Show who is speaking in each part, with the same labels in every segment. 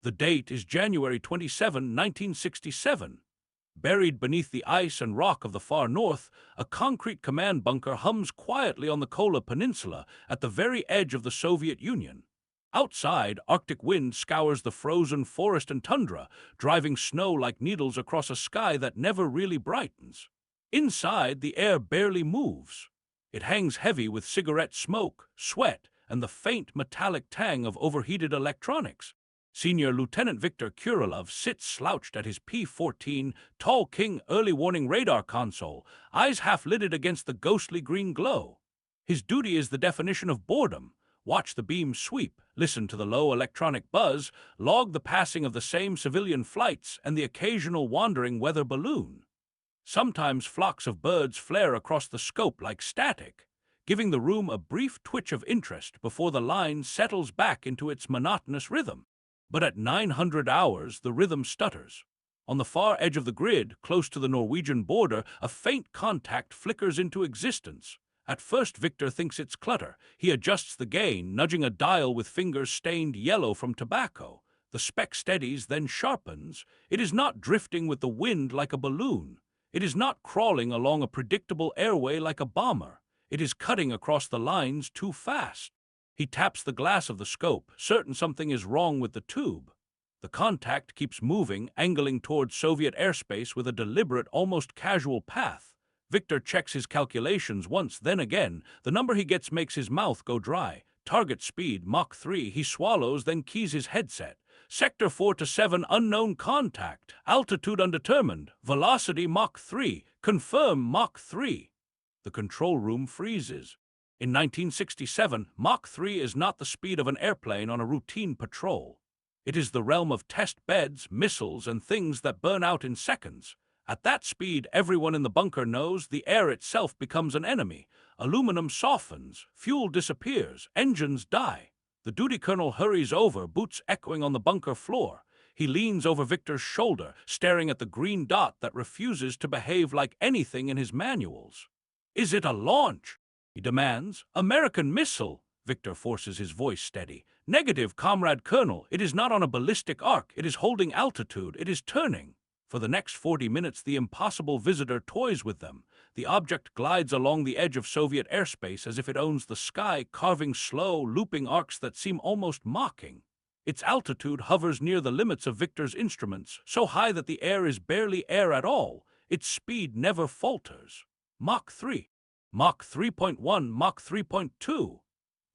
Speaker 1: The date is January 27, 1967. Buried beneath the ice and rock of the far north, a concrete command bunker hums quietly on the Kola Peninsula at the very edge of the Soviet Union. Outside, Arctic wind scours the frozen forest and tundra, driving snow like needles across a sky that never really brightens. Inside, the air barely moves. It hangs heavy with cigarette smoke, sweat, and the faint metallic tang of overheated electronics. Senior Lieutenant Viktor Kurilov sits slouched at his P-14 Tall King early warning radar console, eyes half-lidded against the ghostly green glow. His duty is the definition of boredom. Watch the beam sweep, listen to the low electronic buzz, log the passing of the same civilian flights and the occasional wandering weather balloon. Sometimes flocks of birds flare across the scope like static, giving the room a brief twitch of interest before the line settles back into its monotonous rhythm. But at 900 hours, the rhythm stutters. On the far edge of the grid, close to the Norwegian border, a faint contact flickers into existence. At first, Victor thinks it's clutter. He adjusts the gain, nudging a dial with fingers stained yellow from tobacco. The speck steadies, then sharpens. It is not drifting with the wind like a balloon. It is not crawling along a predictable airway like a bomber. It is cutting across the lines too fast. He taps the glass of the scope, certain something is wrong with the tube. The contact keeps moving, angling toward Soviet airspace with a deliberate, almost casual path. Victor checks his calculations once, then again. The number he gets makes his mouth go dry. Target speed, Mach 3. He swallows, then keys his headset. Sector 4 to 7, unknown contact. Altitude undetermined. Velocity, Mach 3. Confirm, Mach 3. The control room freezes. In 1967, Mach 3 is not the speed of an airplane on a routine patrol. It is the realm of test beds, missiles, and things that burn out in seconds. At that speed, everyone in the bunker knows the air itself becomes an enemy. Aluminum softens, fuel disappears, engines die. The duty colonel hurries over, boots echoing on the bunker floor. He leans over Victor's shoulder, staring at the green dot that refuses to behave like anything in his manuals. "Is it a launch?" he demands. "American missile." Victor forces his voice steady. "Negative, Comrade Colonel. It is not on a ballistic arc. It is holding altitude. It is turning." For the next 40 minutes, the impossible visitor toys with them. The object glides along the edge of Soviet airspace as if it owns the sky, carving slow, looping arcs that seem almost mocking. Its altitude hovers near the limits of Victor's instruments, so high that the air is barely air at all. Its speed never falters. Mach 3. Mach 3.1, Mach 3.2.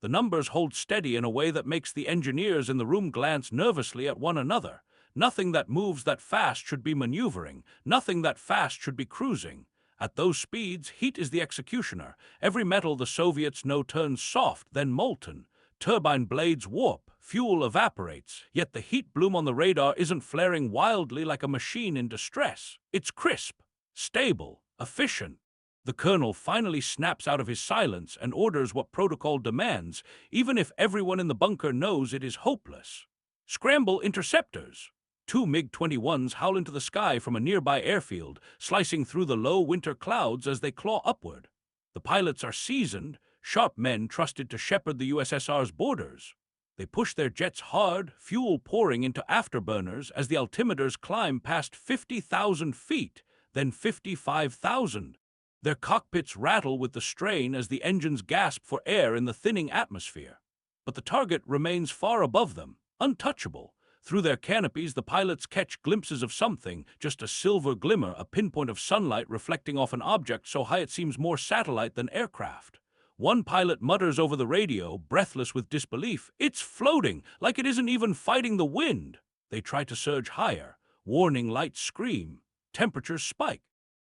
Speaker 1: The numbers hold steady in a way that makes the engineers in the room glance nervously at one another. Nothing that moves that fast should be maneuvering. Nothing that fast should be cruising. At those speeds, heat is the executioner. Every metal the Soviets know turns soft, then molten. Turbine blades warp, fuel evaporates, yet the heat bloom on the radar isn't flaring wildly like a machine in distress. It's crisp, stable, efficient. The colonel finally snaps out of his silence and orders what protocol demands, even if everyone in the bunker knows it is hopeless. "Scramble interceptors." 2 MiG-21s howl into the sky from a nearby airfield, slicing through the low winter clouds as they claw upward. The pilots are seasoned, sharp men trusted to shepherd the USSR's borders. They push their jets hard, fuel pouring into afterburners as the altimeters climb past 50,000 feet, then 55,000. Their cockpits rattle with the strain as the engines gasp for air in the thinning atmosphere. But the target remains far above them, untouchable. Through their canopies, the pilots catch glimpses of something, just a silver glimmer, a pinpoint of sunlight reflecting off an object so high it seems more satellite than aircraft. One pilot mutters over the radio, breathless with disbelief, "It's floating, like it isn't even fighting the wind." They try to surge higher. Warning lights scream. Temperatures spike.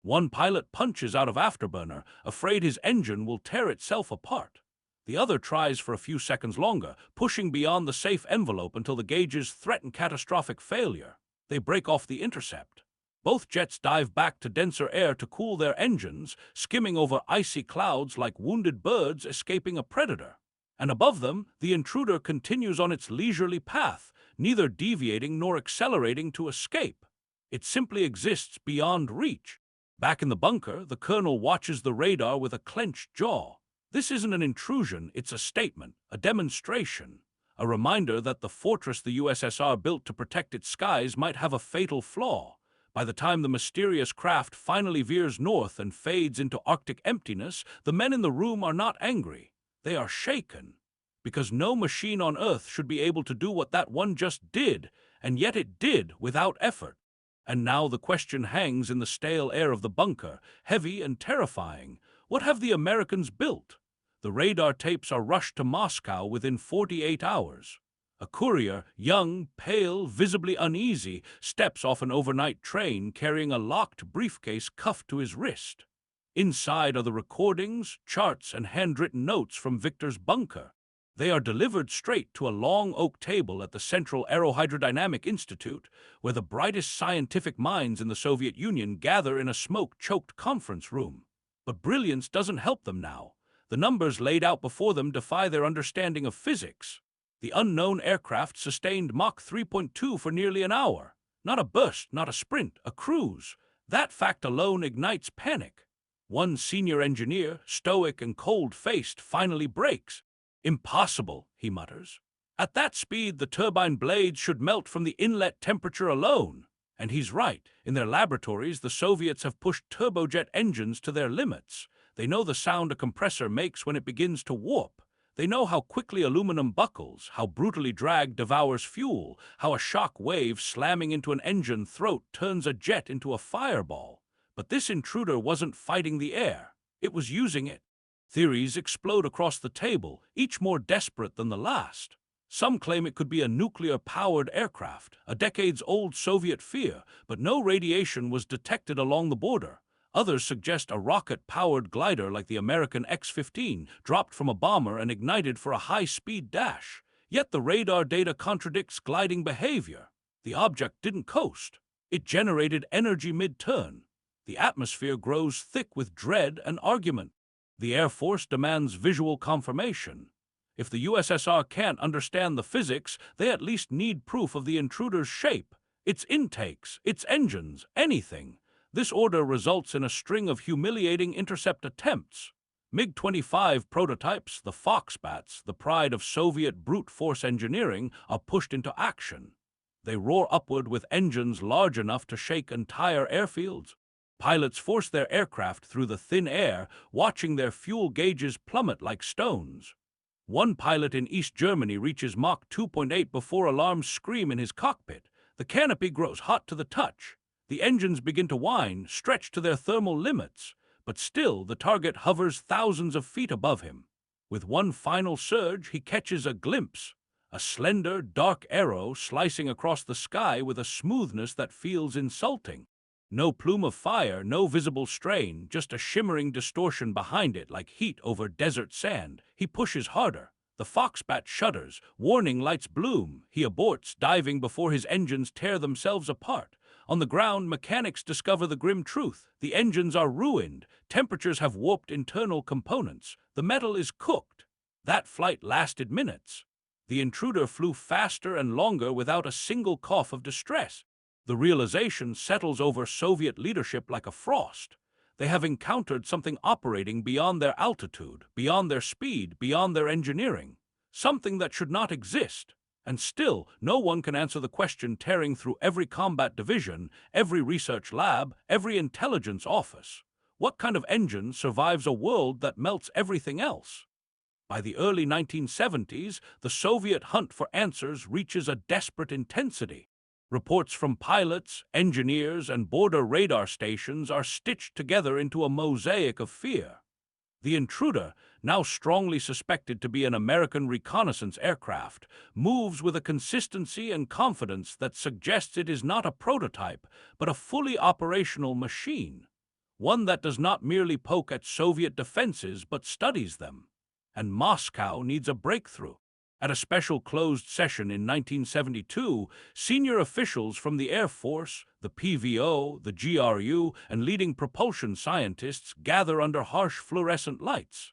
Speaker 1: One pilot punches out of afterburner, afraid his engine will tear itself apart. The other tries for a few seconds longer, pushing beyond the safe envelope until the gauges threaten catastrophic failure. They break off the intercept. Both jets dive back to denser air to cool their engines, skimming over icy clouds like wounded birds escaping a predator. And above them, the intruder continues on its leisurely path, neither deviating nor accelerating to escape. It simply exists beyond reach. Back in the bunker, the colonel watches the radar with a clenched jaw. This isn't an intrusion, it's a statement, a demonstration. a reminder that the fortress the USSR built to protect its skies might have a fatal flaw. By the time the mysterious craft finally veers north and fades into Arctic emptiness, the men in the room are not angry. They are shaken. Because no machine on Earth should be able to do what that one just did, and yet it did without effort. And now the question hangs in the stale air of the bunker, heavy and terrifying. What have the Americans built? The radar tapes are rushed to Moscow within 48 hours. A courier, young, pale, visibly uneasy, steps off an overnight train carrying a locked briefcase cuffed to his wrist. Inside are the recordings, charts, and handwritten notes from Victor's bunker. They are delivered straight to a long oak table at the Central Aerohydrodynamic Institute, where the brightest scientific minds in the Soviet Union gather in a smoke-choked conference room. But brilliance doesn't help them now. The numbers laid out before them defy their understanding of physics. The unknown aircraft sustained Mach 3.2 for nearly an hour. Not a burst, not a sprint, a cruise. That fact alone ignites panic. One senior engineer, stoic and cold-faced, finally breaks. "Impossible," he mutters. "At that speed, the turbine blades should melt from the inlet temperature alone." And he's right. In their laboratories, the Soviets have pushed turbojet engines to their limits. They know the sound a compressor makes when it begins to warp. They know how quickly aluminum buckles, how brutally drag devours fuel, how a shock wave slamming into an engine throat turns a jet into a fireball. But this intruder wasn't fighting the air. It was using it. Theories explode across the table, each more desperate than the last. Some claim it could be a nuclear-powered aircraft, a decades-old Soviet fear, but no radiation was detected along the border. Others suggest a rocket-powered glider like the American X-15, dropped from a bomber and ignited for a high-speed dash. Yet the radar data contradicts gliding behavior. The object didn't coast. It generated energy mid-turn. The atmosphere grows thick with dread and argument. The Air Force demands visual confirmation. If the USSR can't understand the physics, they at least need proof of the intruder's shape, its intakes, its engines, anything. This order results in a string of humiliating intercept attempts. MiG-25 prototypes, the Foxbats, the pride of Soviet brute force engineering, are pushed into action. They roar upward with engines large enough to shake entire airfields. Pilots force their aircraft through the thin air, watching their fuel gauges plummet like stones. One pilot in East Germany reaches Mach 2.8 before alarms scream in his cockpit. The canopy grows hot to the touch. The engines begin to whine, stretched to their thermal limits. But still, the target hovers thousands of feet above him. With one final surge, he catches a glimpse. A slender, dark arrow slicing across the sky with a smoothness that feels insulting. No plume of fire, no visible strain, just a shimmering distortion behind it like heat over desert sand. He pushes harder. The Foxbat shudders, warning lights bloom. He aborts, diving before his engines tear themselves apart. On the ground, mechanics discover the grim truth. The engines are ruined. Temperatures have warped internal components. The metal is cooked. That flight lasted minutes. The intruder flew faster and longer without a single cough of distress. The realization settles over Soviet leadership like a frost. They have encountered something operating beyond their altitude, beyond their speed, beyond their engineering. Something that should not exist. And still, no one can answer the question tearing through every combat division, every research lab, every intelligence office. What kind of engine survives a world that melts everything else? By the early 1970s, the Soviet hunt for answers reaches a desperate intensity. Reports from pilots, engineers, and border radar stations are stitched together into a mosaic of fear. The intruder, now strongly suspected to be an American reconnaissance aircraft, moves with a consistency and confidence that suggests it is not a prototype, but a fully operational machine. One that does not merely poke at Soviet defenses, but studies them. And Moscow needs a breakthrough. At a special closed session in 1972, senior officials from the Air Force, the PVO, the GRU, and leading propulsion scientists gather under harsh fluorescent lights.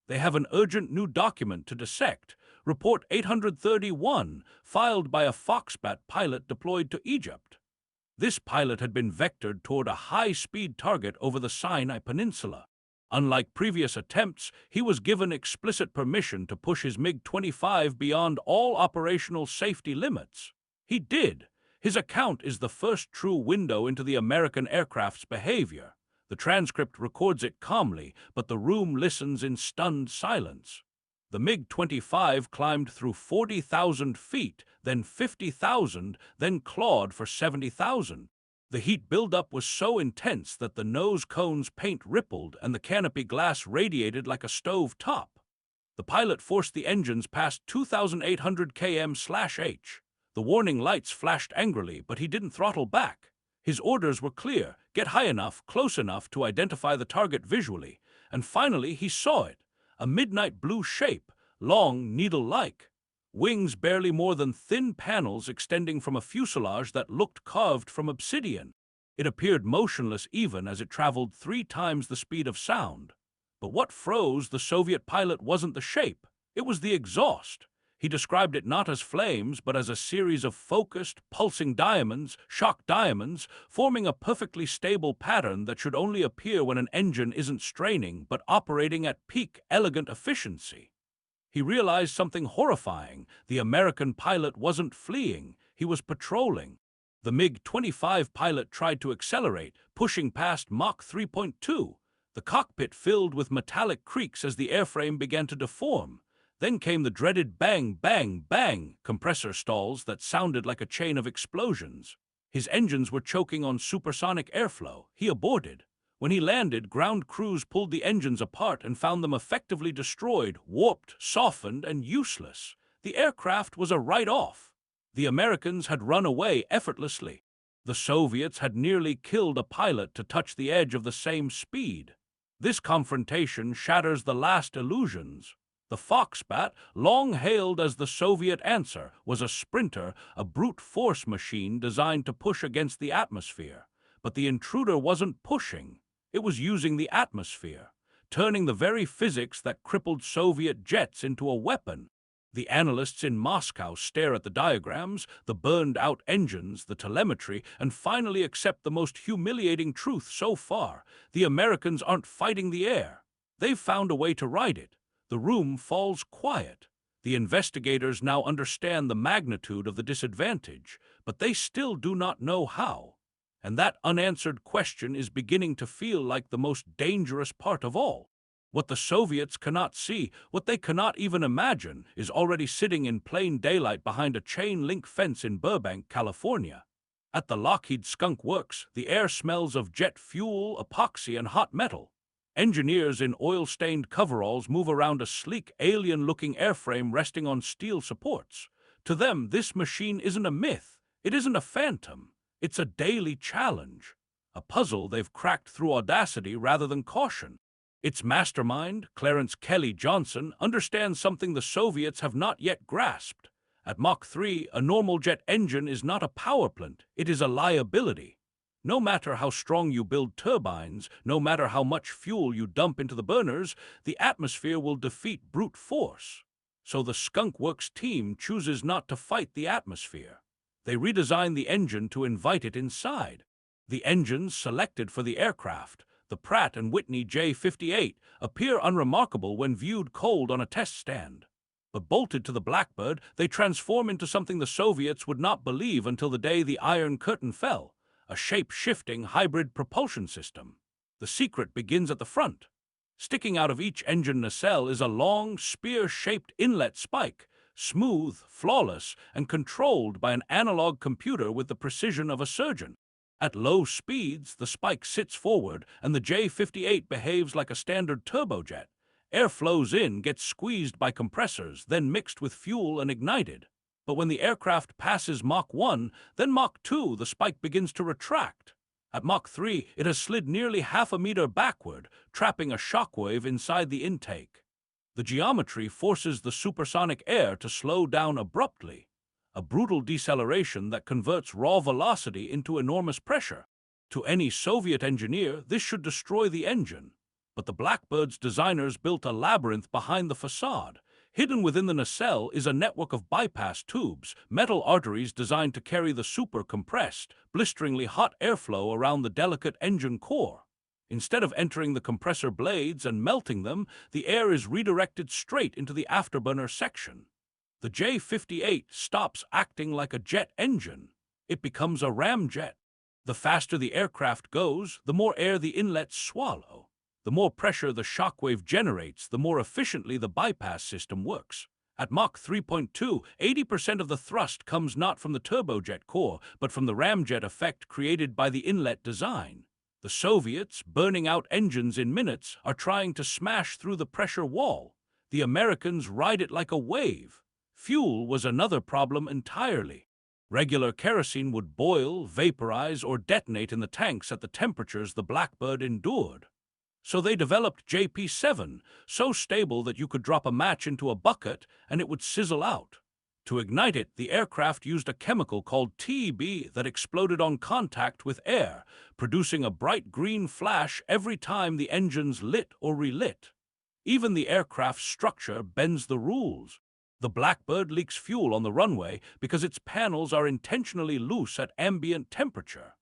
Speaker 1: They have an urgent new document to dissect, Report 831, filed by a Foxbat pilot deployed to Egypt. This pilot had been vectored toward a high-speed target over the Sinai Peninsula. Unlike previous attempts, he was given explicit permission to push his MiG-25 beyond all operational safety limits. He did. His account is the first true window into the American aircraft's behavior. The transcript records it calmly, but the room listens in stunned silence. The MiG-25 climbed through 40,000 feet, then 50,000, then clawed for 70,000. The heat buildup was so intense that the nose cone's paint rippled and the canopy glass radiated like a stove top. The pilot forced the engines past 2,800 km/h. The warning lights flashed angrily, but he didn't throttle back. His orders were clear: get high enough, close enough to identify the target visually. And finally he saw it, a midnight blue shape, long, needle-like. Wings barely more than thin panels extending from a fuselage that looked carved from obsidian. It appeared motionless even as it traveled 3 times the speed of sound. But what froze the Soviet pilot wasn't the shape, it was the exhaust. He described it not as flames, but as a series of focused, pulsing diamonds, shock diamonds, forming a perfectly stable pattern that should only appear when an engine isn't straining but operating at peak, elegant efficiency. He realized something horrifying. The American pilot wasn't fleeing, he was patrolling. The MiG-25 pilot tried to accelerate, pushing past Mach 3.2. The cockpit filled with metallic creaks as the airframe began to deform. Then came the dreaded bang, bang, bang compressor stalls that sounded like a chain of explosions. His engines were choking on supersonic airflow. He aborted. When he landed, ground crews pulled the engines apart and found them effectively destroyed, warped, softened, and useless. The aircraft was a write-off. The Americans had run away effortlessly. The Soviets had nearly killed a pilot to touch the edge of the same speed. This confrontation shatters the last illusions. The Foxbat, long hailed as the Soviet answer, was a sprinter, a brute force machine designed to push against the atmosphere. But the intruder wasn't pushing. It was using the atmosphere, turning the very physics that crippled Soviet jets into a weapon. The analysts in Moscow stare at the diagrams, the burned-out engines, the telemetry, and finally accept the most humiliating truth so far. The Americans aren't fighting the air. They've found a way to ride it. The room falls quiet. The investigators now understand the magnitude of the disadvantage, but they still do not know how. And that unanswered question is beginning to feel like the most dangerous part of all. What the Soviets cannot see, what they cannot even imagine, is already sitting in plain daylight behind a chain-link fence in Burbank, California. At the Lockheed Skunk Works, the air smells of jet fuel, epoxy, and hot metal. Engineers in oil-stained coveralls move around a sleek, alien-looking airframe resting on steel supports. To them, this machine isn't a myth. It isn't a phantom. It's a daily challenge, a puzzle they've cracked through audacity rather than caution. Its mastermind, Clarence Kelly Johnson, understands something the Soviets have not yet grasped. At Mach 3, a normal jet engine is not a power plant, it is a liability. No matter how strong you build turbines, no matter how much fuel you dump into the burners, the atmosphere will defeat brute force. So the Skunk Works team chooses not to fight the atmosphere. They redesign the engine to invite it inside. The engines selected for the aircraft, the Pratt & Whitney J58, appear unremarkable when viewed cold on a test stand. But bolted to the Blackbird, they transform into something the Soviets would not believe until the day the Iron Curtain fell, a shape-shifting hybrid propulsion system. The secret begins at the front. Sticking out of each engine nacelle is a long, spear-shaped inlet spike, smooth, flawless, and controlled by an analog computer with the precision of a surgeon. At low speeds, the spike sits forward, and the J-58 behaves like a standard turbojet. Air flows in, gets squeezed by compressors, then mixed with fuel and ignited. But when the aircraft passes Mach 1, then Mach 2, the spike begins to retract. At Mach 3, it has slid nearly half a meter backward, trapping a shockwave inside the intake. The geometry forces the supersonic air to slow down abruptly, a brutal deceleration that converts raw velocity into enormous pressure. To any Soviet engineer, this should destroy the engine. But the Blackbird's designers built a labyrinth behind the facade. Hidden within the nacelle is a network of bypass tubes, metal arteries designed to carry the super-compressed, blisteringly hot airflow around the delicate engine core. Instead of entering the compressor blades and melting them, the air is redirected straight into the afterburner section. The J-58 stops acting like a jet engine. It becomes a ramjet. The faster the aircraft goes, the more air the inlets swallow. The more pressure the shockwave generates, the more efficiently the bypass system works. At Mach 3.2, 80% of the thrust comes not from the turbojet core, but from the ramjet effect created by the inlet design. The Soviets, burning out engines in minutes, are trying to smash through the pressure wall. The Americans ride it like a wave. Fuel was another problem entirely. Regular kerosene would boil, vaporize, or detonate in the tanks at the temperatures the Blackbird endured. So they developed JP-7, so stable that you could drop a match into a bucket and it would sizzle out. To ignite it, the aircraft used a chemical called TEB that exploded on contact with air, producing a bright green flash every time the engines lit or relit. Even the aircraft's structure bends the rules. The Blackbird leaks fuel on the runway because its panels are intentionally loose at ambient temperature.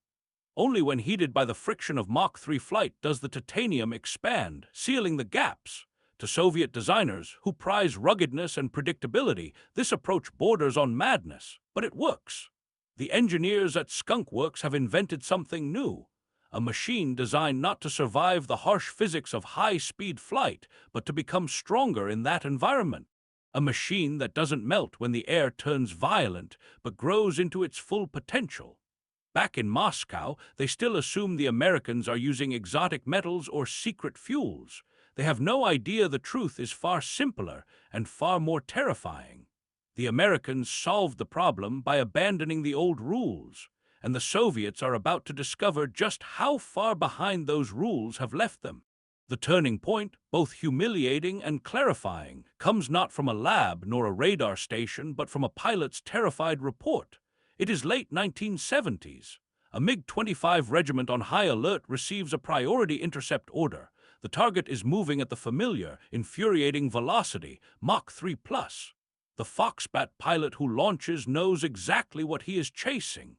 Speaker 1: Only when heated by the friction of Mach 3 flight does the titanium expand, sealing the gaps. To Soviet designers, who prize ruggedness and predictability, this approach borders on madness, but it works. The engineers at Skunk Works have invented something new, a machine designed not to survive the harsh physics of high-speed flight, but to become stronger in that environment. A machine that doesn't melt when the air turns violent, but grows into its full potential. Back in Moscow, they still assume the Americans are using exotic metals or secret fuels. They have no idea the truth is far simpler and far more terrifying. The Americans solved the problem by abandoning the old rules, and the Soviets are about to discover just how far behind those rules have left them. The turning point, both humiliating and clarifying, comes not from a lab nor a radar station, but from a pilot's terrified report. It is late 1970s. A MiG-25 regiment on high alert receives a priority intercept order. The target is moving at the familiar, infuriating velocity, Mach 3+. The Foxbat pilot who launches knows exactly what he is chasing.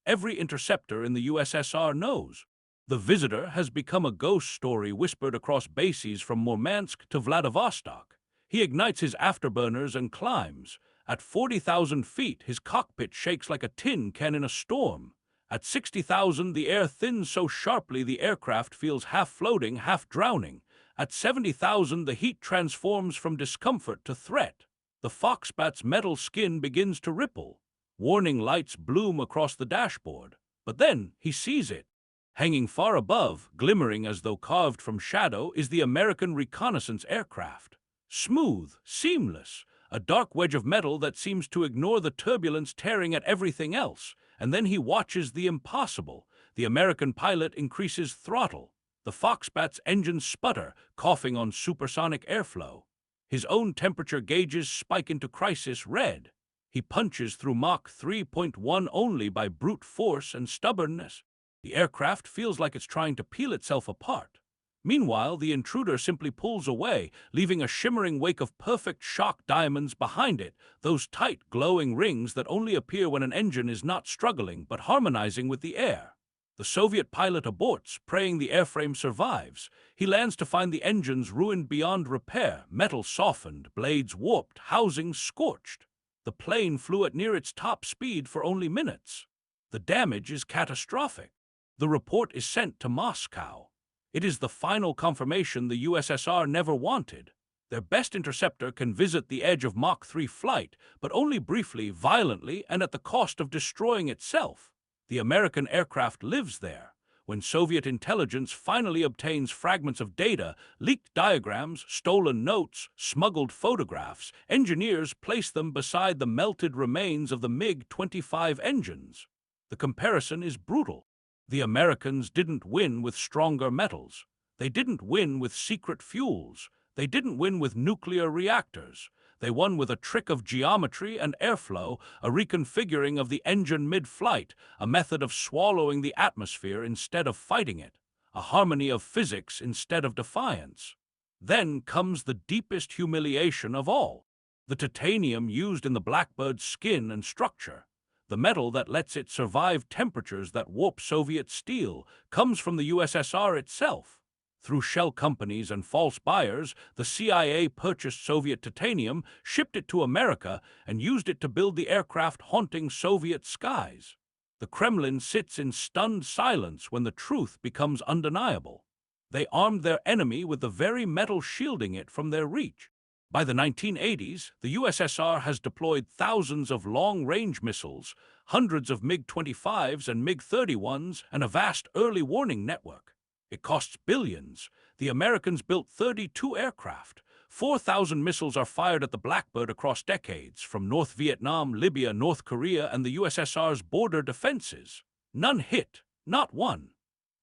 Speaker 1: Every interceptor in the USSR knows. The visitor has become a ghost story whispered across bases from Murmansk to Vladivostok. He ignites his afterburners and climbs. At 40,000 feet, his cockpit shakes like a tin can in a storm. At 60,000, the air thins so sharply the aircraft feels half floating, half drowning. At 70,000, the heat transforms from discomfort to threat. The Foxbat's metal skin begins to ripple. Warning lights bloom across the dashboard. But then he sees it. Hanging far above, glimmering as though carved from shadow, is the American reconnaissance aircraft. Smooth, seamless, a dark wedge of metal that seems to ignore the turbulence tearing at everything else. And then he watches the impossible. The American pilot increases throttle. The Foxbat's engines sputter, coughing on supersonic airflow. His own temperature gauges spike into crisis red. He punches through Mach 3.1 only by brute force and stubbornness. The aircraft feels like it's trying to peel itself apart. Meanwhile, the intruder simply pulls away, leaving a shimmering wake of perfect shock diamonds behind it, those tight, glowing rings that only appear when an engine is not struggling but harmonizing with the air. The Soviet pilot aborts, praying the airframe survives. He lands to find the engines ruined beyond repair, metal softened, blades warped, housings scorched. The plane flew at near its top speed for only minutes. The damage is catastrophic. The report is sent to Moscow. It is the final confirmation the USSR never wanted. Their best interceptor can visit the edge of Mach 3 flight, but only briefly, violently, and at the cost of destroying itself. The American aircraft lives there. When Soviet intelligence finally obtains fragments of data, leaked diagrams, stolen notes, smuggled photographs, engineers place them beside the melted remains of the MiG-25 engines. The comparison is brutal. The Americans didn't win with stronger metals. They didn't win with secret fuels. They didn't win with nuclear reactors. They won with a trick of geometry and airflow, a reconfiguring of the engine mid-flight, a method of swallowing the atmosphere instead of fighting it, a harmony of physics instead of defiance. Then comes the deepest humiliation of all, the titanium used in the Blackbird's skin and structure. The metal that lets it survive temperatures that warp Soviet steel comes from the USSR itself. Through shell companies and false buyers, the CIA purchased Soviet titanium, shipped it to America, and used it to build the aircraft haunting Soviet skies. The Kremlin sits in stunned silence when the truth becomes undeniable. They armed their enemy with the very metal shielding it from their reach. By the 1980s, the USSR has deployed thousands of long-range missiles, hundreds of MiG-25s and MiG-31s, and a vast early warning network. It costs billions. The Americans built 32 aircraft. 4,000 missiles are fired at the Blackbird across decades, from North Vietnam, Libya, North Korea, and the USSR's border defenses. None hit, not one.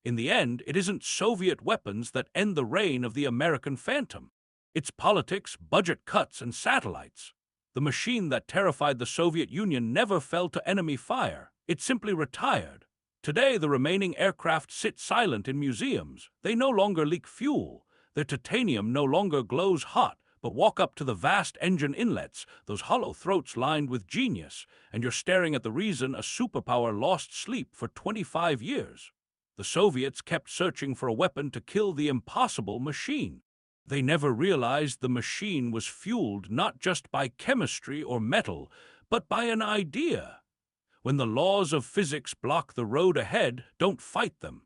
Speaker 1: In the end, it isn't Soviet weapons that end the reign of the American Phantom. It's politics, budget cuts, and satellites. The machine that terrified the Soviet Union never fell to enemy fire. It simply retired. Today, the remaining aircraft sit silent in museums. They no longer leak fuel. Their titanium no longer glows hot, but walk up to the vast engine inlets, those hollow throats lined with genius, and you're staring at the reason a superpower lost sleep for 25 years. The Soviets kept searching for a weapon to kill the impossible machine. They never realized the machine was fueled not just by chemistry or metal, but by an idea. When the laws of physics block the road ahead, don't fight them.